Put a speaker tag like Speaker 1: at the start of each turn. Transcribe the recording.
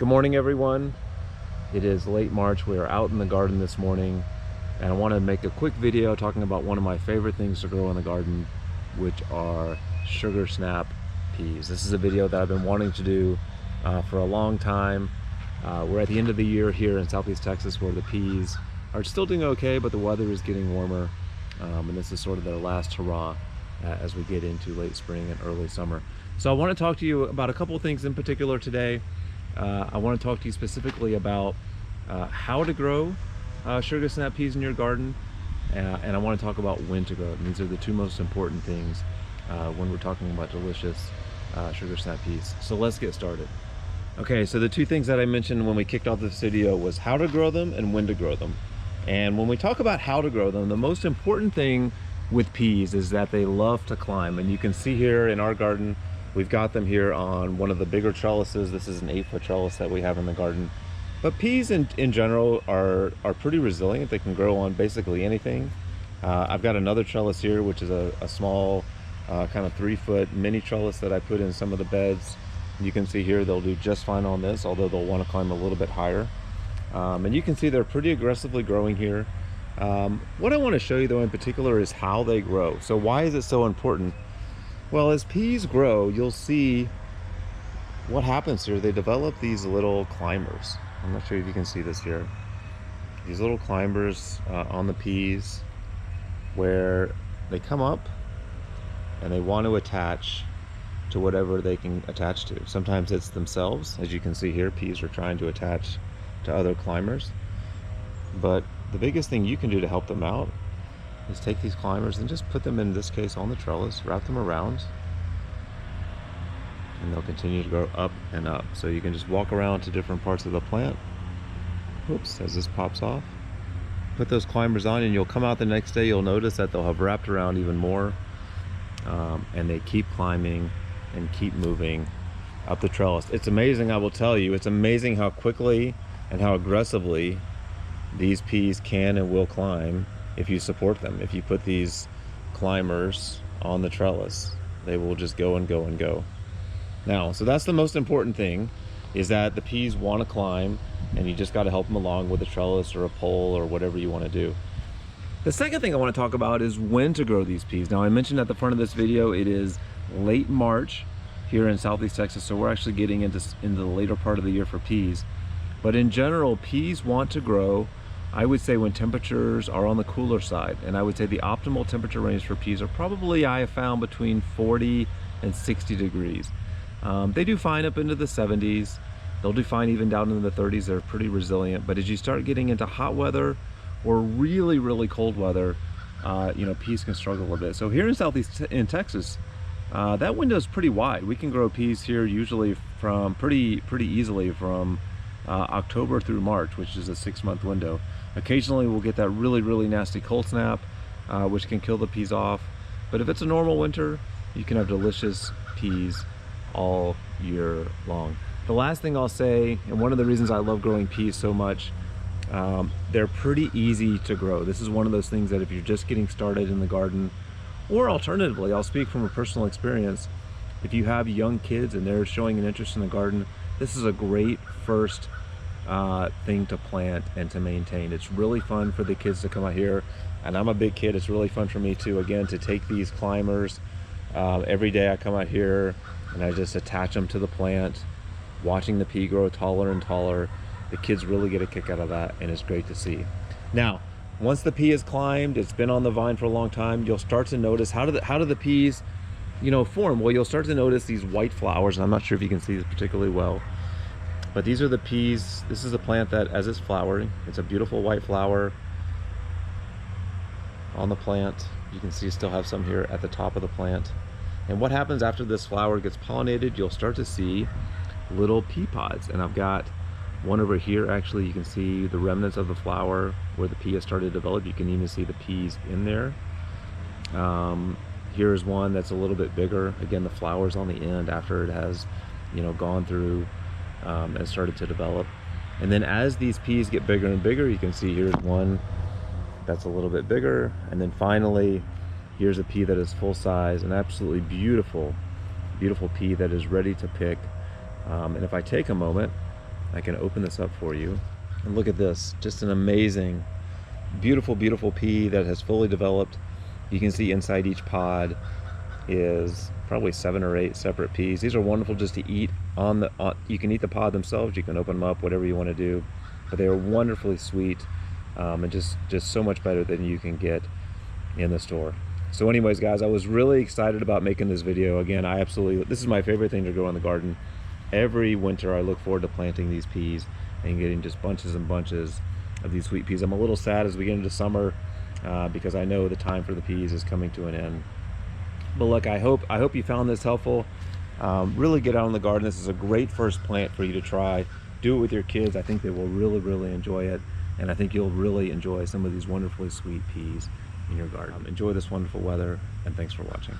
Speaker 1: Good morning, everyone. It is late March. We are out in the garden this morning, and I want to make a quick video talking about one of my favorite things to grow in the garden, which are sugar snap peas. This is a video that I've been wanting to do for a long time. We're at the end of the year here in Southeast Texas, where the peas are still doing okay, but the weather is getting warmer, and this is sort of their last hurrah as we get into late spring and early summer. So I want to talk to you about a couple of things in particular today. I want to talk to you specifically about how to grow sugar snap peas in your garden, and I want to talk about when to grow them. These are the two most important things when we're talking about delicious sugar snap peas. So let's get started. Okay, so the two things that I mentioned when we kicked off this video was how to grow them and when to grow them. And when we talk about how to grow them, the most important thing with peas is that they love to climb. And you can see here in our garden, we've got them here on one of the bigger trellises. This is an 8-foot trellis that we have in the garden. But peas in general are pretty resilient. They can grow on basically anything. I've got another trellis here, which is a small kind of 3-foot mini trellis that I put in some of the beds. You can see here they'll do just fine on this, although they'll want to climb a little bit higher. And you can see they're pretty aggressively growing here. What I want to show you though in particular is how they grow. So why is it so important? Well, as peas grow, you'll see what happens here. They develop these little climbers. I'm not sure if you can see this here. These little climbers on the peas, where they come up and they want to attach to whatever they can attach to. Sometimes it's themselves. As you can see here, peas are trying to attach to other climbers. But the biggest thing you can do to help them out is take these climbers and just put them, in this case, on the trellis, wrap them around, and they'll continue to grow up and up. So you can just walk around to different parts of the plant. Oops, as this pops off. Put those climbers on and you'll come out the next day, you'll notice that they'll have wrapped around even more, and they keep climbing and keep moving up the trellis. It's amazing, I will tell you, it's amazing how quickly and how aggressively these peas can and will climb if you support them. If you put these climbers on the trellis, they will just go and go and go. Now, so that's the most important thing, is that the peas want to climb, and you just got to help them along with a trellis or a pole or whatever you want to do. The second thing I want to talk about is when to grow these peas. Now, I mentioned at the front of this video, it is late March here in Southeast Texas, so we're actually getting into the later part of the year for peas. But in general, peas want to grow, I would say, when temperatures are on the cooler side. And I would say the optimal temperature range for peas are probably, I have found, between 40 and 60 degrees. They do fine up into the 70s. They'll do fine even down into the 30s. They're pretty resilient. But as you start getting into hot weather or really, really cold weather, peas can struggle a bit. So here in Southeast Texas, that window is pretty wide. We can grow peas here usually from pretty easily from October through March, which is a 6-month window. Occasionally we'll get that really, really nasty cold snap, which can kill the peas off. But if it's a normal winter, you can have delicious peas all year long. The last thing I'll say, and one of the reasons I love growing peas so much, they're pretty easy to grow. This is one of those things that if you're just getting started in the garden, or alternatively, I'll speak from a personal experience, if you have young kids and they're showing an interest in the garden, this is a great first thing to plant and to maintain. It's really fun for the kids to come out here, and I'm a big kid. It's really fun for me too, again, to take these climbers. Every day I come out here and I just attach them to the plant, watching the pea grow taller and taller. The kids really get a kick out of that, and it's great to see. Now, once the pea is climbed, it's been on the vine for a long time, you'll start to notice how do the peas form. Well, you'll start to notice these white flowers, and I'm not sure if you can see this particularly well, but these are the peas. This is a plant that, as it's flowering, it's a beautiful white flower on the plant. You can see you still have some here at the top of the plant. And what happens after this flower gets pollinated, you'll start to see little pea pods. And I've got one over here. Actually, you can see the remnants of the flower where the pea has started to develop. You can even see the peas in there. Here's one that's a little bit bigger. Again, the flower's on the end after it has, gone through and started to develop. And then as these peas get bigger and bigger, you can see here's one that's a little bit bigger. And then finally, here's a pea that is full size, an absolutely beautiful, beautiful pea that is ready to pick. And if I take a moment I can open this up for you. And look at this, just an amazing, beautiful, beautiful pea that has fully developed. You can see inside each pod is probably 7 or 8 separate peas. These are wonderful just to eat you can eat the pod themselves, you can open them up, whatever you want to do, but they are wonderfully sweet, and just so much better than you can get in the store. So anyways, guys, I was really excited about making this video. Again, this is my favorite thing to grow in the garden. Every winter I look forward to planting these peas and getting just bunches and bunches of these sweet peas. I'm a little sad as we get into summer because I know the time for the peas is coming to an end. But look, I hope you found this helpful. Really get out in the garden. This is a great first plant for you to try. Do it with your kids. I think they will really, really enjoy it. And I think you'll really enjoy some of these wonderfully sweet peas in your garden. Enjoy this wonderful weather, and thanks for watching.